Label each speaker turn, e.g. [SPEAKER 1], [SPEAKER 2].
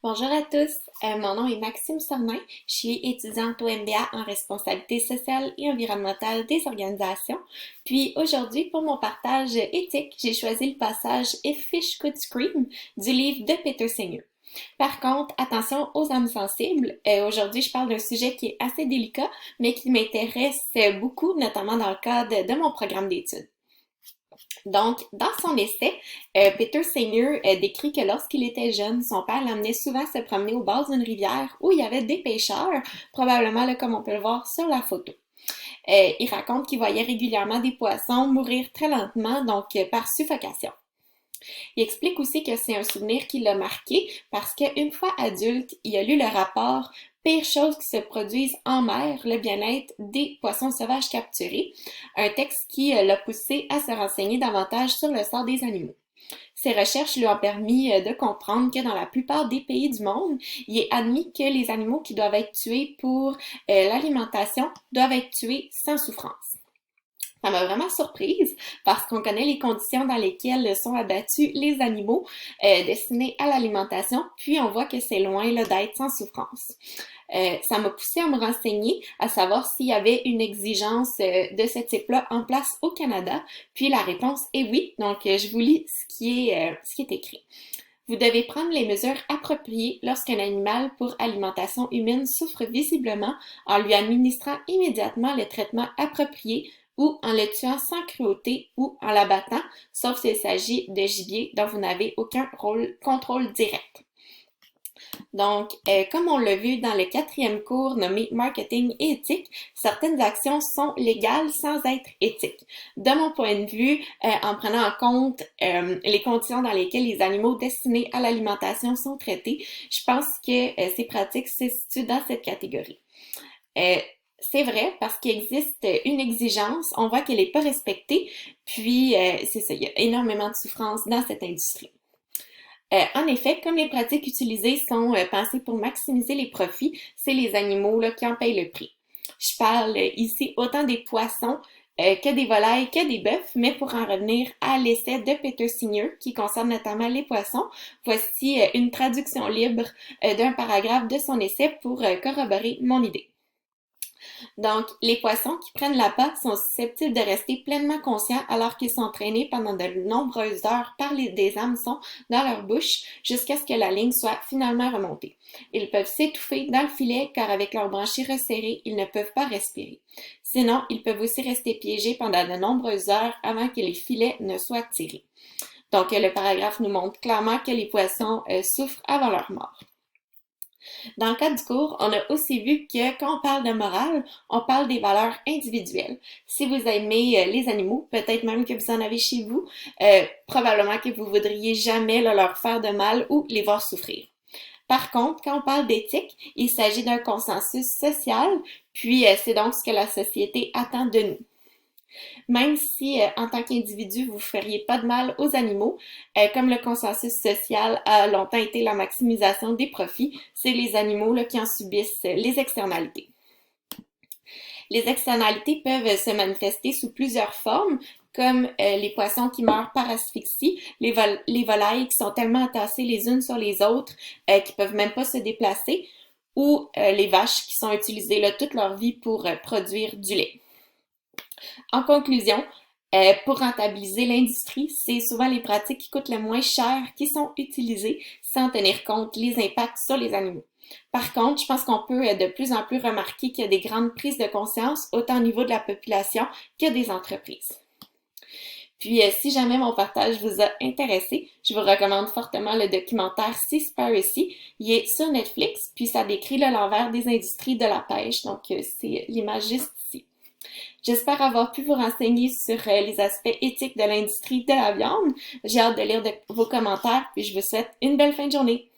[SPEAKER 1] Bonjour à tous, mon nom est Maxime Sornin, je suis étudiante au MBA en responsabilité sociale et environnementale des organisations. Puis aujourd'hui, pour mon partage éthique, j'ai choisi le passage If Fish Could Scream du livre de Peter Singer. Par contre, attention aux âmes sensibles. Aujourd'hui, je parle d'un sujet qui est assez délicat, mais qui m'intéresse beaucoup, notamment dans le cadre de mon programme d'études. Donc, dans son essai, Peter Singer décrit que lorsqu'il était jeune, son père l'amenait souvent se promener au bord d'une rivière où il y avait des pêcheurs, probablement là, comme on peut le voir sur la photo. Il raconte qu'il voyait régulièrement des poissons mourir très lentement, donc par suffocation. Il explique aussi que c'est un souvenir qui l'a marqué parce qu'une fois adulte, il a lu le rapport Pire chose qui se produisent en mer, le bien-être des poissons sauvages capturés, un texte qui l'a poussé à se renseigner davantage sur le sort des animaux. Ces recherches lui ont permis de comprendre que dans la plupart des pays du monde, il est admis que les animaux qui doivent être tués pour l'alimentation doivent être tués sans souffrance. Ça m'a vraiment surprise parce qu'on connaît les conditions dans lesquelles sont abattus les animaux destinés à l'alimentation, puis on voit que c'est loin d'être sans souffrance. Ça m'a poussé à me renseigner, à savoir s'il y avait une exigence de ce type-là en place au Canada, puis la réponse est oui, donc je vous lis ce qui est écrit. Vous devez prendre les mesures appropriées lorsqu'un animal pour alimentation humaine souffre visiblement en lui administrant immédiatement le traitement approprié ou en le tuant sans cruauté ou en l'abattant, sauf s'il s'agit de gibier dont vous n'avez aucun contrôle direct. Donc, comme on l'a vu dans le quatrième cours nommé Marketing et éthique, certaines actions sont légales sans être éthiques. De mon point de vue, en prenant en compte les conditions dans lesquelles les animaux destinés à l'alimentation sont traités, je pense que ces pratiques se situent dans cette catégorie. Euh, c'est vrai parce qu'il existe une exigence, on voit qu'elle n'est pas respectée, puis c'est ça, il y a énormément de souffrance dans cette industrie. En effet, comme les pratiques utilisées sont pensées pour maximiser les profits, c'est les animaux là, qui en payent le prix. Je parle ici autant des poissons que des volailles, que des bœufs, mais pour en revenir à l'essai de Peter Singer, qui concerne notamment les poissons, voici une traduction libre d'un paragraphe de son essai pour corroborer mon idée. Donc, les poissons qui prennent l'appât sont susceptibles de rester pleinement conscients alors qu'ils sont traînés pendant de nombreuses heures par des hameçons dans leur bouche jusqu'à ce que la ligne soit finalement remontée. Ils peuvent s'étouffer dans le filet car avec leurs branchies resserrées, ils ne peuvent pas respirer. Sinon, ils peuvent aussi rester piégés pendant de nombreuses heures avant que les filets ne soient tirés. Donc, le paragraphe nous montre clairement que les poissons souffrent avant leur mort. Dans le cadre du cours, on a aussi vu que quand on parle de morale, on parle des valeurs individuelles. Si vous aimez les animaux, peut-être même que vous en avez chez vous, probablement que vous voudriez jamais leur faire de mal ou les voir souffrir. Par contre, quand on parle d'éthique, il s'agit d'un consensus social, puis c'est donc ce que la société attend de nous. Même si, en tant qu'individu, vous ne feriez pas de mal aux animaux, comme le consensus social a longtemps été la maximisation des profits, c'est les animaux là, qui en subissent les externalités. Les externalités peuvent se manifester sous plusieurs formes, comme les poissons qui meurent par asphyxie, les volailles qui sont tellement entassées les unes sur les autres qu'ils peuvent même pas se déplacer, ou les vaches qui sont utilisées là, toute leur vie pour produire du lait. En conclusion, pour rentabiliser l'industrie, c'est souvent les pratiques qui coûtent le moins cher qui sont utilisées sans tenir compte des impacts sur les animaux. Par contre, je pense qu'on peut de plus en plus remarquer qu'il y a des grandes prises de conscience, autant au niveau de la population que des entreprises. Puis, si jamais mon partage vous a intéressé, je vous recommande fortement le documentaire Seaspiracy. Il est sur Netflix, puis ça décrit l'envers des industries de la pêche. Donc, c'est l'image juste ici. J'espère avoir pu vous renseigner sur les aspects éthiques de l'industrie de la viande. J'ai hâte de lire vos commentaires, puis je vous souhaite une belle fin de journée.